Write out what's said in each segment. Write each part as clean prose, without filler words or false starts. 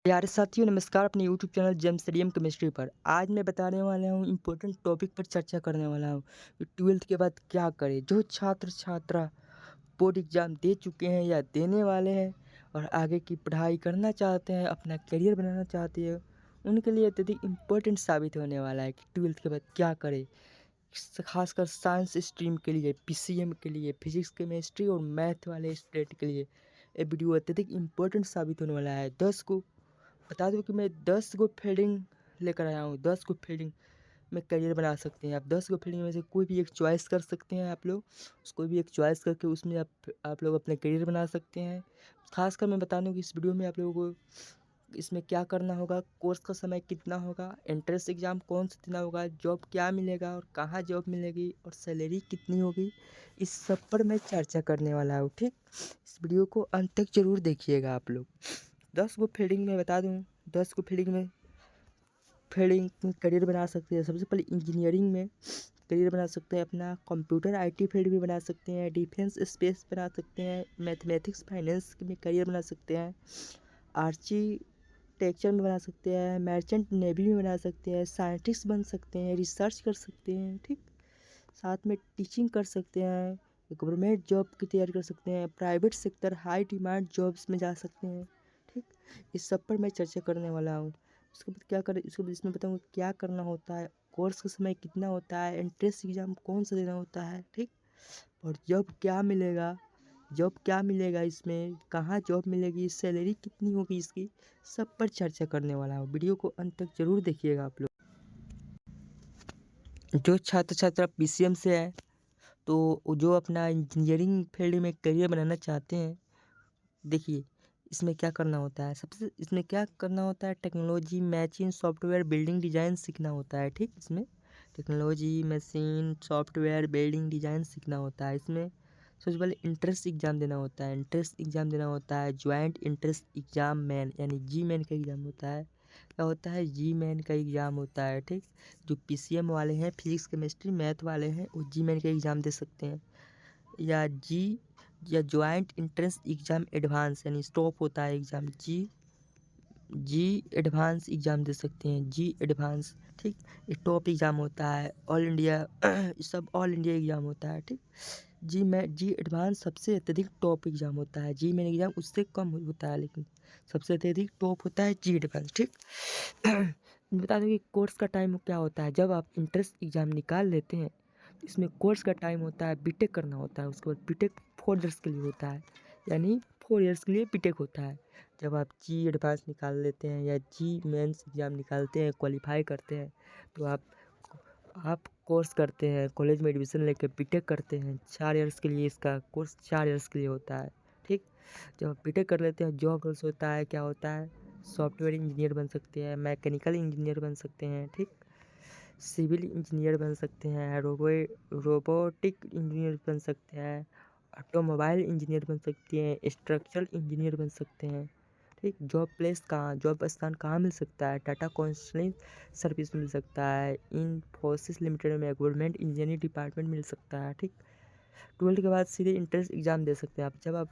प्यारे साथियों नमस्कार अपने यूट्यूब चैनल जेम स्टडियम केमिस्ट्री पर। आज मैं बताने वाला हूँ इम्पोर्टेंट टॉपिक पर चर्चा करने वाला हूँ कि ट्वेल्थ के बाद क्या करें। जो छात्र छात्रा बोर्ड एग्ज़ाम दे चुके हैं या देने वाले हैं और आगे की पढ़ाई करना चाहते हैं, अपना करियर बनाना चाहते हैं, उनके लिए अत्यधिक इम्पोर्टेंट साबित होने वाला है कि ट्वेल्थ के बाद क्या करें। खासकर साइंस स्ट्रीम के लिए, पीसीएम के लिए, फिजिक्स केमिस्ट्री और मैथ वाले स्टूडेंट के लिए ये वीडियो अत्यधिक इम्पोर्टेंट साबित होने वाला है। 10 को बता दूं कि मैं 10 गो फील्डिंग लेकर आया हूँ। 10 गो फील्डिंग में करियर बना सकते हैं आप। 10 गो फील्डिंग में से कोई भी एक चॉइस कर सकते हैं आप लोग। कोई भी एक चॉइस करके उसमें आप लोग अपने करियर बना सकते हैं। खासकर मैं बता दूं कि इस वीडियो में आप लोगों को इसमें क्या करना होगा, कोर्स का समय कितना होगा, एंट्रेंस एग्ज़ाम कौन सा देना होगा, जॉब क्या मिलेगा और कहाँ जॉब मिलेगी और सैलरी कितनी होगी, इस सब पर मैं चर्चा करने वाला हूँ। ठीक, इस वीडियो को अंत तक ज़रूर देखिएगा आप लोग। 10 गो फील्डिंग में बता दूँ, 10 गो फील्डिंग में करियर बना सकते हैं। सबसे पहले इंजीनियरिंग में करियर बना सकते हैं अपना, कंप्यूटर आईटी फील्ड भी बना सकते हैं, डिफेंस स्पेस बना सकते हैं, मैथमेटिक्स फाइनेंस में करियर बना सकते हैं, आर्किटेक्चर में बना सकते हैं, मर्चेंट नेवी में बना सकते हैं, साइंटिस्ट बन सकते हैं, रिसर्च कर सकते हैं। ठीक, साथ में टीचिंग कर सकते हैं, गवर्नमेंट जॉब की तैयारी कर सकते हैं, private sector high demand jobs में जा सकते हैं। ठीक, इस सब पर मैं चर्चा करने वाला हूँ। उसके बाद क्या करें, इसके बाद इसमें बताऊँगा क्या करना होता है, कोर्स का समय कितना होता है, एंट्रेंस एग्ज़ाम कौन सा देना होता है। ठीक, और जॉब क्या मिलेगा इसमें, कहाँ जॉब मिलेगी, सैलरी कितनी होगी इसकी, सब पर चर्चा करने वाला हूँ। वीडियो को अंत तक ज़रूर देखिएगा आप लोग। जो छात्र छात्रा पीसीएम से है तो जो अपना इंजीनियरिंग फील्ड में करियर बनाना चाहते हैं, देखिए इसमें क्या करना होता है। सबसे इसमें क्या करना होता है, technology machine software building design सीखना होता है। ठीक, इसमें technology machine software building design सीखना होता है। इसमें सबसे पहले इंट्रेंस एग्ज़ाम देना होता है। इंट्रेंस एग्ज़ाम देना होता है, ज्वाइंट इंट्रेंस एग्ज़ाम मैन यानी जी मैन का एग्ज़ाम होता है। क्या होता है, जी मैन का एग्ज़ाम होता है। ठीक, जो पीसीएम वाले हैं, फिजिक्स केमिस्ट्री मैथ वाले हैं, वो जी मैन का एग्ज़ाम दे सकते हैं। या ज्वाइंट इंट्रेंस एग्ज़ाम एडवांस यानी स्टॉप होता है एग्ज़ाम, जी एडवांस एग्ज़ाम दे सकते हैं, जी एडवांस। ठीक, ये टॉप एग्ज़ाम होता है, ऑल इंडिया ये सब ऑल इंडिया एग्ज़ाम होता है। ठीक, जी एडवांस सबसे अत्यधिक टॉप एग्ज़ाम होता है। जी मेन एग्ज़ाम उससे कम होता है, लेकिन सबसे अत्यधिक टॉप होता है जी एडवांस। ठीक, बता दूँ कि कोर्स का टाइम क्या होता है। जब आप इंट्रेंस एग्ज़ाम निकाल लेते हैं, इसमें कोर्स का टाइम होता है, बीटेक करना होता है। उसके बाद बीटेक 4 इयर्स के लिए होता है, यानी 4 इयर्स के लिए बीटेक होता है। जब आप जी एडवांस निकाल लेते हैं या जी मेंस एग्ज़ाम निकालते हैं, क्वालिफाई करते हैं, तो आप कोर्स करते हैं, कॉलेज में एडमिशन लेकर बीटेक करते हैं। 4 इयर्स के लिए इसका कोर्स 4 इयर्स के लिए होता है। ठीक, जब आप बीटेक कर लेते हैं, जॉब रोल्स होता है, क्या होता है, सॉफ्टवेयर इंजीनियर बन सकते हैं, मैकेनिकल इंजीनियर बन सकते हैं। ठीक, सिविल इंजीनियर बन सकते हैं, रोबोटिक इंजीनियर बन सकते हैं, ऑटोमोबाइल इंजीनियर बन सकते हैं, स्ट्रक्चरल इंजीनियर बन सकते हैं। ठीक, जॉब स्थान कहाँ मिल सकता है, टाटा कंसल्टिंग सर्विस मिल सकता है, इन्फोसिस लिमिटेड में गवर्नमेंट इंजीनियरिंग डिपार्टमेंट मिल सकता है। ठीक, 12th के बाद सीधे इंट्रेंस एग्ज़ाम दे सकते हैं आप। जब आप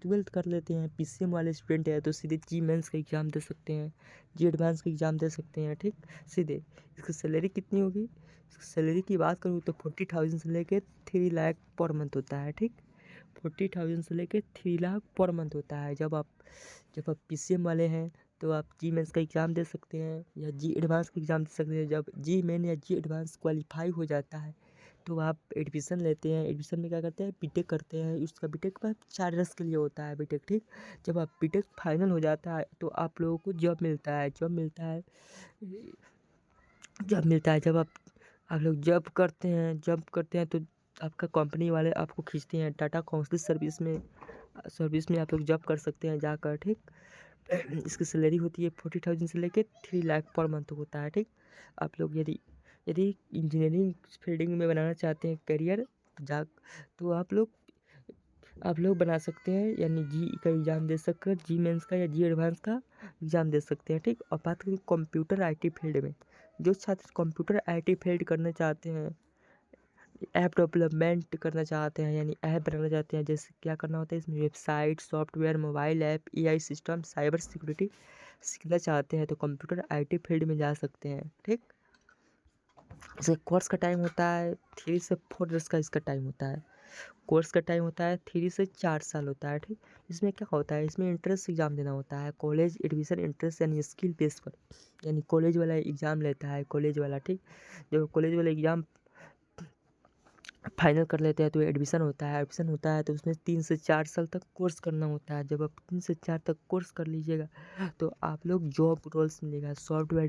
12th कर लेते हैं, पीसीएम वाले स्टूडेंट हैं, तो सीधे जी मेंस का एग्ज़ाम दे सकते हैं, जी एडवांस का एग्ज़ाम दे सकते हैं। ठीक, सीधे इसकी सैलरी कितनी होगी, इसकी सैलरी की बात करूँ तो 40,000 से लेके 3 लाख पर मंथ होता है। ठीक, 40,000 से लेके 3 लाख पर मंथ होता है। जब आप पीसीएम वाले हैं तो आप जी मेंस का एग्ज़ाम दे सकते हैं या जी एडवांस का एग्ज़ाम दे सकते हैं। जब जी मेन या जी एडवांस क्वालिफाई हो जाता है तो आप एडमिशन लेते हैं। एडमिशन में क्या करते हैं, बीटेक करते हैं। उसका बीटेक पर 4 इयर्स के लिए होता है बीटेक। ठीक, जब आप बीटेक फाइनल हो जाता है तो आप लोगों को जॉब मिलता है। जब आप लोग जॉब करते हैं तो आपका कंपनी वाले आपको खींचते हैं, टाटा काउंसिल सर्विस में आप लोग जॉब कर सकते हैं जाकर। ठीक, इसकी सैलरी होती है 40,000 से लेके 3 लाख पर मंथ होता है। ठीक, आप लोग यदि यदि इंजीनियरिंग फील्डिंग में बनाना चाहते हैं करियर, तो आप लोग बना सकते हैं, यानी जी का एग्ज़ाम दे सककर जी मेंस का या जी एडवांस का एग्ज़ाम दे सकते हैं। ठीक, और बात करें कंप्यूटर आईटी फील्ड में, जो छात्र कंप्यूटर आईटी फील्ड करना चाहते हैं ऐप डेवलपमेंट करना चाहते हैं यानी ऐप बनाना चाहते हैं, जैसे क्या करना होता है इसमें, website, software, mobile app, AI system, cyber security सीखना चाहते हैं तो कंप्यूटर आईटी फील्ड में जा सकते हैं। ठीक, इसका कोर्स का टाइम होता है 3 से 4 इयर्स का इसका टाइम होता है। कोर्स का टाइम होता है 3 से 4 साल होता है। ठीक, इसमें क्या होता है, इसमें एंट्रेंस एग्ज़ाम देना होता है, कॉलेज एडमिशन एंट्रेंस यानी स्किल बेस पर, यानी कॉलेज वाला एग्ज़ाम लेता है कॉलेज वाला। ठीक, जब कॉलेज वाला एग्ज़ाम फाइनल कर लेते हैं तो एडमिशन होता है। एडमिशन होता है तो उसमें 3 से 4 साल तक कोर्स करना होता है। जब आप 3 से 4 तक कोर्स कर लीजिएगा तो आप लोग जॉब रोल्स मिलेगा, सॉफ्टवेयर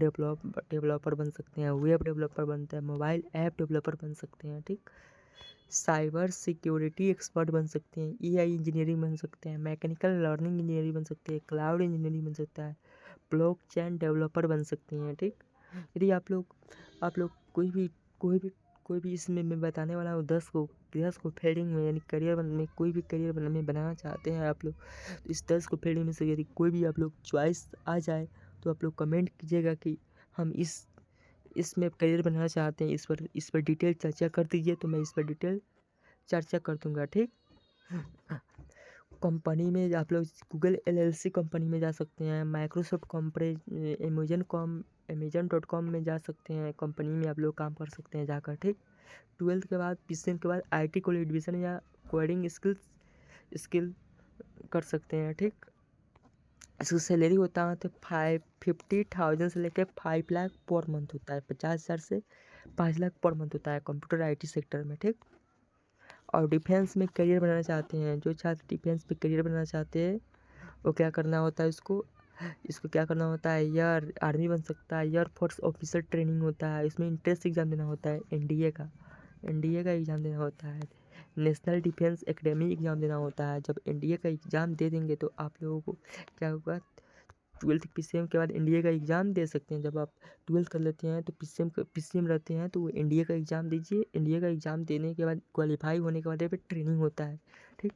डेवलपर बन सकते हैं, वेब डेवलपर बनते हैं, मोबाइल ऐप डेवलपर बन सकते हैं। ठीक, साइबर सिक्योरिटी एक्सपर्ट बन सकते हैं, एआई इंजीनियरिंग बन सकते हैं, मैकेनिकल लर्निंग इंजीनियरिंग बन सकते हैं, क्लाउड इंजीनियरिंग बन सकता है, ब्लॉकचेन डेवलपर बन सकते हैं। ठीक, यदि आप लोग कोई भी इसमें मैं बताने वाला हूँ 10 को फील्डिंग में यानी करियर में कोई भी करियर में बनाना चाहते हैं आप लोग, तो इस 10 को फील्डिंग में से यदि कोई भी आप लोग चॉइस आ जाए तो आप लोग कमेंट कीजिएगा कि हम इसमें करियर बनाना चाहते हैं, इस पर डिटेल चर्चा कर दीजिए तो मैं इस पर डिटेल चर्चा कर दूंगा। ठीक, कंपनी में आप लोग गूगल एलएलसी कंपनी में जा सकते हैं, माइक्रोसॉफ्ट अमेजन.com में जा सकते हैं, कंपनी में आप लोग काम कर सकते हैं जाकर। ठीक, 12th के बाद पीसीएम के बाद आईटी कॉलेज एडमिशन या कोडिंग स्किल कर सकते हैं। ठीक, इसका सैलरी होता है तो 50,000 से लेकर 5 लाख पर मंथ होता है, 50,000 से 5 लाख पर मंथ होता है कंप्यूटर आईटी सेक्टर में। ठीक, और डिफेंस में करियर बनाना चाहते हैं, जो छात्र डिफेंस में करियर बनाना चाहते हैं वो क्या करना होता है, इसको क्या करना होता है, एयर आर्मी बन सकता है, एयर फोर्स ऑफिसर ट्रेनिंग होता है, इसमें इंट्रेंस एग्ज़ाम देना होता है, एनडीए का एग्ज़ाम देना होता है, नेशनल डिफेंस एकेडमी एग्ज़ाम देना होता है। जब एनडीए का एग्ज़ाम दे देंगे तो आप लोगों को क्या होगा, 12th पीसीएम के बाद एनडीए का एग्ज़ाम दे सकते हैं। जब आप 12th कर लेते हैं तो पीसीएम रहते हैं तो एनडीए का एग्ज़ाम दीजिए। एनडीए का एग्ज़ाम देने के बाद क्वालिफाई होने के बाद यहाँ पे ट्रेनिंग होता है। ठीक,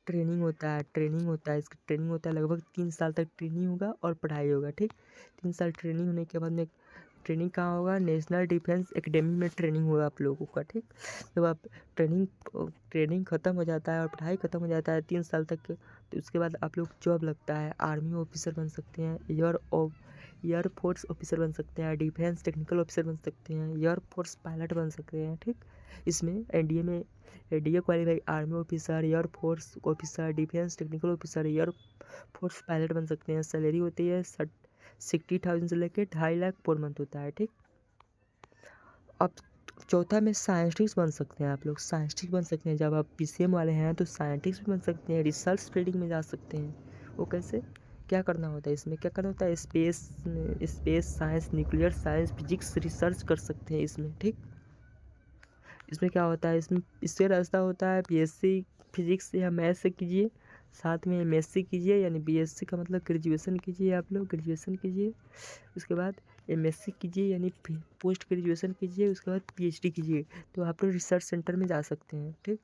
ट्रेनिंग होता है इसका ट्रेनिंग होता है लगभग 3 साल तक ट्रेनिंग होगा और पढ़ाई होगा। ठीक, 3 साल ट्रेनिंग होने के बाद में ट्रेनिंग कहाँ होगा, नेशनल डिफेंस एकेडमी में ट्रेनिंग होगा आप लोगों का। ठीक, जब आप ट्रेनिंग ट्रेनिंग ख़त्म हो जाता है और पढ़ाई ख़त्म हो जाता है 3 साल तक के, तो उसके बाद आप लोग जॉब लगता है, आर्मी ऑफिसर बन सकते हैं, एयर फोर्स ऑफिसर बन सकते हैं, डिफेंस टेक्निकल ऑफिसर बन सकते हैं, एयर फोर्स पायलट बन सकते हैं। ठीक, इसमें NDA qualify army officer, air force officer, defence technical officer, air force pilot बन सकते हैं। सैलरी होती है 60,000 से लेकर 2.5 लाख पर मंथ होता है। ठीक, अब चौथा में साइंटिस्ट बन सकते हैं आप लोग, साइंटिस्ट बन सकते हैं। जब आप पीसीएम वाले हैं तो साइंटिस्ट भी बन सकते हैं, रिसर्च फील्डिंग में जा सकते हैं। वो कैसे, क्या करना होता है इसमें, क्या करना होता है, space science, nuclear science, physics research कर सकते हैं इसमें। ठीक, इसमें क्या होता है, इसमें इससे रास्ता होता है बीएससी फिजिक्स या मैथ से कीजिए, साथ में एमएससी कीजिए, यानी बीएससी का मतलब ग्रेजुएशन कीजिए, आप लोग ग्रेजुएशन कीजिए, उसके बाद एमएससी कीजिए यानी पोस्ट ग्रेजुएशन कीजिए, उसके बाद पीएचडी कीजिए तो आप लोग रिसर्च सेंटर में जा सकते हैं। ठीक,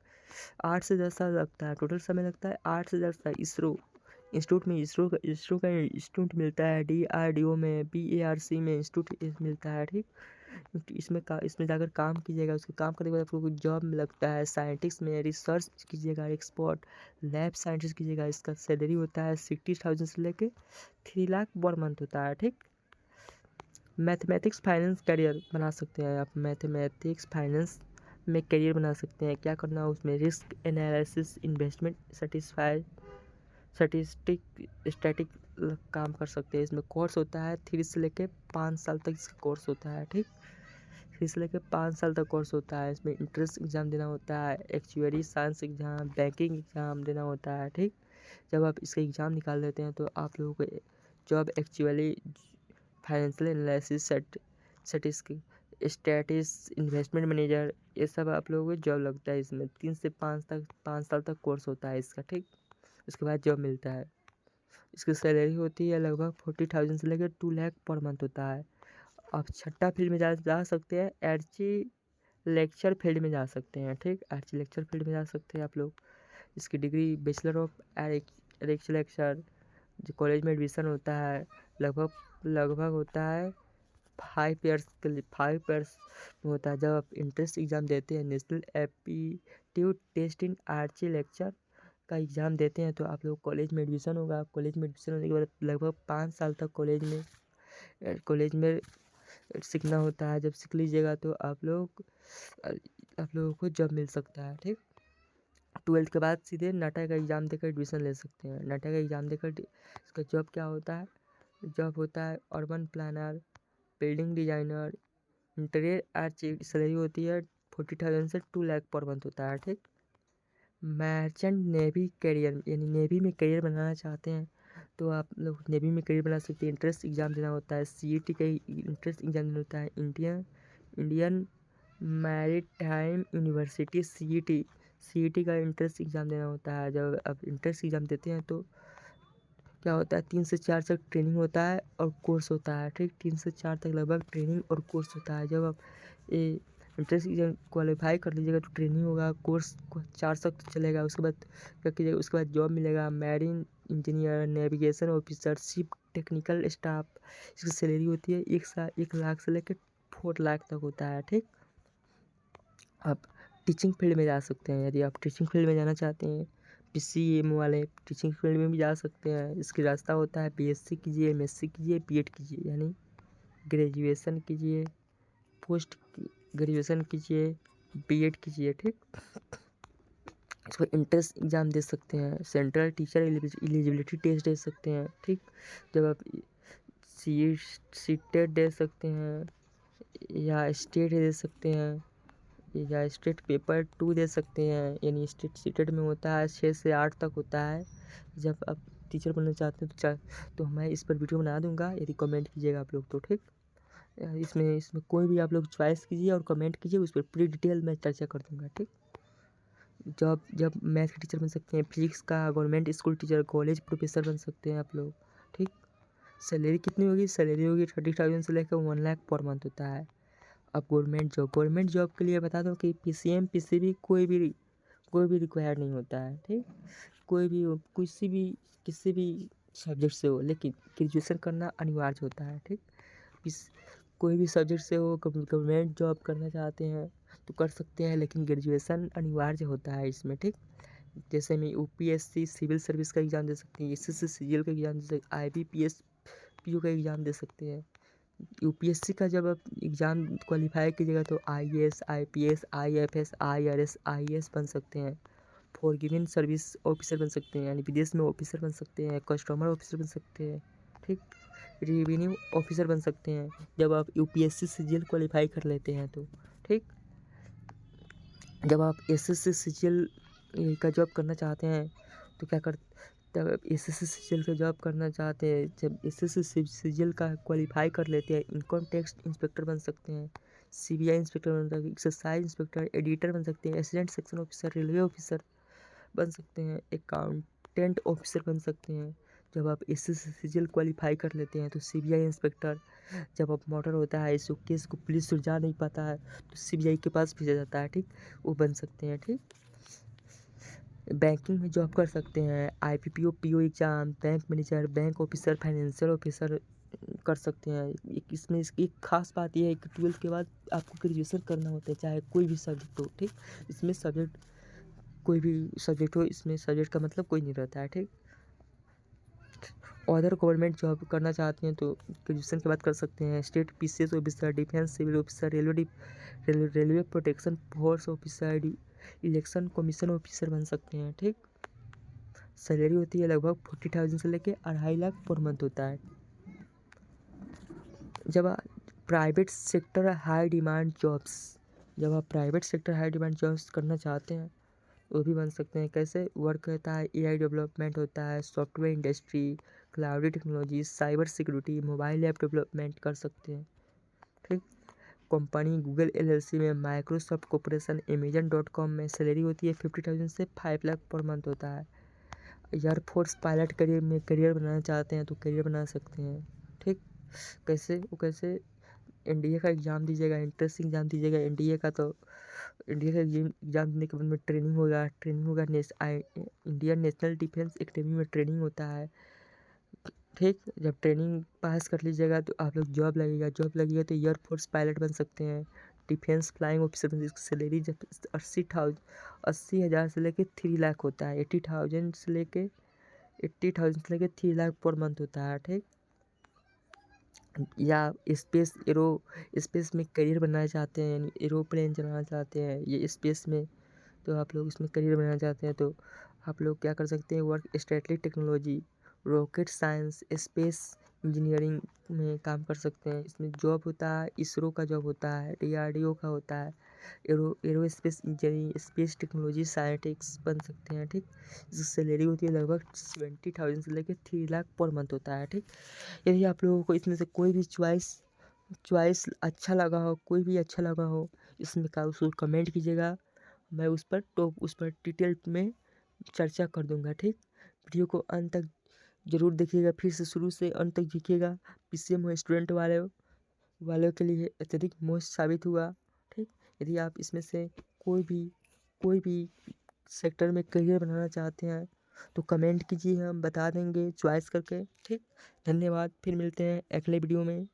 8 से 10 साल लगता है, टोटल समय लगता है 8 से 10 साल। इसरो का इंस्टीट्यूट मिलता है, डीआरडीओ में, बीएआरसी में इंस्टीट्यूट मिलता है। ठीक, इसमें जाकर काम कीजिएगा, उसके काम करने के बाद आपको जॉब में लगता है, साइंटिस्ट में रिसर्च कीजिएगा, एक्सपर्ट लैब साइंटिस्ट कीजिएगा। इसका सैलरी होता है 60,000 से लेके 3 लाख पर मंथ होता है। ठीक, मैथमेटिक्स फाइनेंस करियर बना सकते हैं आप, मैथमेटिक्स फाइनेंस में करियर बना सकते हैं। क्या करना है उसमें, रिस्क एनालिसिस, इन्वेस्टमेंट स्टैटिक काम कर सकते हैं। इसमें कोर्स होता है 3 से लेके 5 साल तक इसका कोर्स होता है। ठीक, 3 से लेके 5 साल तक कोर्स होता है। इसमें इंट्रेंस एग्ज़ाम देना होता है, actuary science exam, banking exam देना होता है। ठीक, जब आप इसका एग्ज़ाम निकाल लेते हैं तो आप लोगों को जॉब एक्चुअली फाइनेंशियल एनालिसिस स्टैटिस इन्वेस्टमेंट मैनेजर ये सब आप लोगों को जॉब लगता है। इसमें 3 से 5 साल तक कोर्स होता है इसका। ठीक, उसके बाद जॉब मिलता है। इसकी सैलरी होती है लगभग 40,000 से लेकर 2 लाख पर मंथ होता है। आप छठा फील्ड में जा सकते हैं, लेक्चर फील्ड में जा सकते हैं। ठीक, लेक्चर फील्ड में जा सकते हैं आप लोग। इसकी डिग्री बैचलर ऑफ लेक्चर जो कॉलेज में एडमिशन होता है लगभग होता है 5 ईयर्स में होता है। जब आप इंट्रेंस एग्ज़ाम देते हैं, national aptitude test in architecture का एग्ज़ाम देते हैं, तो आप लोग कॉलेज में एडमिशन होगा। कॉलेज में एडमिशन होने के बाद लगभग 5 साल तक कॉलेज में सीखना होता है। जब सीख लीजिएगा तो आप लोगों को जॉब मिल सकता है। ठीक, 12th के बाद सीधे नाटा का एग्ज़ाम देकर एडमिशन ले सकते हैं। नाटा का एग्ज़ाम देकर इसका जॉब क्या होता है? जॉब होता है urban planner, building designer, interior architect. Salary होती है 40,000 से 2 लाख पर मंथ होता है। ठीक, मर्चेंट नेवी करियर, यानी नेवी में करियर बनाना चाहते हैं तो आप लोग नेवी में करियर बना सकते हैं। इंट्रेंस एग्ज़ाम देना होता है, सीईटी का इंट्रेंस एग्ज़ाम देना होता है। इंडियन मैरीटाइम यूनिवर्सिटी सीईटी का इंट्रेंस एग्ज़ाम देना होता है। जब आप इंट्रेंस एग्ज़ाम देते हैं तो क्या होता है, 3 से 4 तक ट्रेनिंग होता है और कोर्स होता है। ठीक, 3 से 4 तक लगभग ट्रेनिंग और कोर्स होता है। जब आप ये इंट्रेंस एग्ज़ाम क्वालीफाई कर लीजिएगा तो ट्रेनिंग होगा, कोर्स 4 तक तो चलेगा। उसके बाद क्या कीजिएगा, उसके बाद जॉब मिलेगा। Marine engineer, navigation officer, ship technical staff. इसकी सैलरी होती है 1 लाख से लेकर 4 लाख तक होता है। ठीक, आप टीचिंग फील्ड में जा सकते हैं। यदि आप टीचिंग फील्ड में जाना चाहते हैं, पीसीएम वाले टीचिंग फील्ड में भी जा सकते हैं। इसकी रास्ता होता है बीएससी कीजिए, एमएससी कीजिए, बीएड कीजिए, यानी ग्रेजुएशन कीजिए, पोस्ट ग्रेजुएशन कीजिए, बीएड कीजिए। ठीक, इसको एंट्रेंस एग्ज़ाम दे सकते हैं, सेंट्रल टीचर एलिजिबिलिटी टेस्ट दे सकते हैं। ठीक, जब आप सीटेट दे सकते हैं या स्टेट दे सकते हैं या स्टेट पेपर 2 दे सकते हैं, यानी स्टेट सीटेट में होता है 6 से 8 तक होता है। जब आप टीचर बनना चाहते हैं तो मैं इस पर वीडियो बना दूंगा, यदि कमेंट कीजिएगा आप लोग तो। ठीक, इसमें कोई भी आप लोग चॉइस कीजिए और कमेंट कीजिए, उस पर पूरी डिटेल में चर्चा कर दूंगा। ठीक, जब मैथ के टीचर बन सकते हैं, फिजिक्स का government school teacher, college professor बन सकते हैं आप लोग। ठीक, सैलरी कितनी होगी? सैलरी होगी 30,000 से लेकर 1 लाख पर मंथ होता है। अब गवर्नमेंट जॉब के लिए बता दो कि पीसीएम पीसीबी कोई भी रिक्वायर नहीं होता है। ठीक, कोई भी हो, किसी भी सब्जेक्ट से हो, लेकिन ग्रेजुएशन करना अनिवार्य होता है। ठीक, कोई भी सब्जेक्ट से हो, गवर्नमेंट जॉब करना चाहते हैं तो कर सकते हैं, लेकिन ग्रेजुएशन अनिवार्य होता है इसमें। ठीक, जैसे में यूपीएससी सिविल सर्विस का एग्ज़ाम दे सकते हैं, एसएससी सीजीएल का एग्ज़ाम दे सकते हैं, आईबीपीएस पीओ का एग्ज़ाम दे सकते हैं। यूपीएससी का जब आप एग्ज़ाम क्वालिफाई कीजिएगा तो IAS, IPS, IFS, IRS, IAS बन सकते हैं। फॉरगिविंग सर्विस ऑफिसर बन सकते हैं, यानी विदेश में ऑफिसर बन सकते हैं। कस्टमर ऑफिसर बन सकते हैं। ठीक, रेवेन्यू ऑफिसर बन सकते हैं जब आप यूपीएससी सीजीएल क्वालिफाई कर लेते हैं तो। ठीक, जब आप एसएससी सीजीएल का जॉब करना चाहते हैं तो तब आप एसएससी सीजीएल का जॉब करना चाहते हैं, जब एसएससी सीजीएल का क्वालिफाई कर लेते हैं, इनकम टैक्स इंस्पेक्टर बन सकते हैं, सीबीआई इंस्पेक्टर बन सकते हैं, एक्साइज इंस्पेक्टर, एडिटर बन सकते हैं, assistant section officer, railway officer बन सकते हैं, अकाउंटेंट ऑफिसर बन सकते हैं। जब आप एसएससी सीजीएल क्वालिफाई कर लेते हैं तो सीबीआई इंस्पेक्टर, जब आप मर्डर होता है, इस केस को पुलिस सुलझा नहीं पाता है तो सीबीआई के पास भेजा जाता है। ठीक, वो बन सकते हैं। ठीक, बैंकिंग में जॉब कर सकते हैं, आईपीपीओ PO exam, bank manager, bank officer, financial officer कर सकते हैं। इसमें इसकी एक खास बात यह है कि 12th के बाद आपको ग्रेजुएशन करना होता है, चाहे कोई भी सब्जेक्ट हो। ठीक, इसमें सब्जेक्ट कोई भी सब्जेक्ट हो, इसमें सब्जेक्ट का मतलब कोई नहीं रहता है। ठीक, अदर गवर्नमेंट जॉब करना चाहते हैं तो ग्रेजुएशन के बाद कर सकते हैं। State PCS officer, defence civil officer, railway protection force officer, election commission officer बन सकते हैं। ठीक, सैलरी होती है लगभग 40,000 से लेके 2.5 लाख पर मंथ होता है। जब आप private sector high demand jobs करना चाहते हैं वो भी बन सकते हैं। कैसे वर्क होता है? एआई डेवलपमेंट होता है, software industry, cloudy technology, cyber security, mobile app development कर सकते हैं। ठीक, कंपनी गूगल एलएलसी में, माइक्रोसॉफ्ट कॉर्पोरेशन, अमेजन.com में सैलरी होती है 50,000 से 5 लाख पर मंथ होता है। एयरफोर्स पायलट करियर बनाना चाहते हैं तो करियर बना सकते हैं। ठीक, कैसे एनडीए का एग्ज़ाम दीजिएगा, एंट्रेंस एग्ज़ाम दीजिएगा एनडीए का, तो एनडीए का एग्ज़ाम देने के बाद में ट्रेनिंग होगा इंडियन नेशनल डिफेंस एकेडमी में ट्रेनिंग होता है। ठीक। जब ट्रेनिंग पास कर लीजिएगा तो आप लोग जॉब लगेगा तो एयरफोर्स पायलट बन सकते हैं, डिफेंस फ्लाइंग ऑफिसर बन सकते। सैलरी जब 80,000 से लेके 3 लाख होता है। 80,000 से लेके 3 लाख पर मंथ होता है, ठीक। या स्पेस में करियर बनाना चाहते हैं, यानी एरोप्लेन चलाना चाहते हैं ये स्पेस में, तो आप लोग इसमें करियर बनाना चाहते हैं तो आप लोग क्या कर सकते हैं, वर्क स्ट्रेटलिक technology, rocket science, space engineering में काम कर सकते हैं। इसमें जॉब होता है, इसरो का जॉब होता है, DRDO का होता है, aerospace engineering, space technology scientist बन सकते हैं, ठीक। इसकी सैलरी होती है लगभग 70,000 से लेकर 3 लाख पर मंथ होता है, ठीक। यदि आप लोगों को इसमें से कोई भी चॉइस अच्छा लगा हो, कोई भी अच्छा लगा हो इसमें का उसको कमेंट कीजिएगा, मैं उस पर डिटेल में चर्चा कर दूंगा, ठीक। वीडियो को अंत तक जरूर देखिएगा, फिर से शुरू से अंत तक देखिएगा। PCM स्टूडेंट वालों के लिए अत्यधिक मोस्ट साबित हुआ, ठीक। यदि आप इसमें से कोई भी सेक्टर में करियर बनाना चाहते हैं तो कमेंट कीजिए, हम बता देंगे चॉइस करके, ठीक। धन्यवाद, फिर मिलते हैं अगले वीडियो में।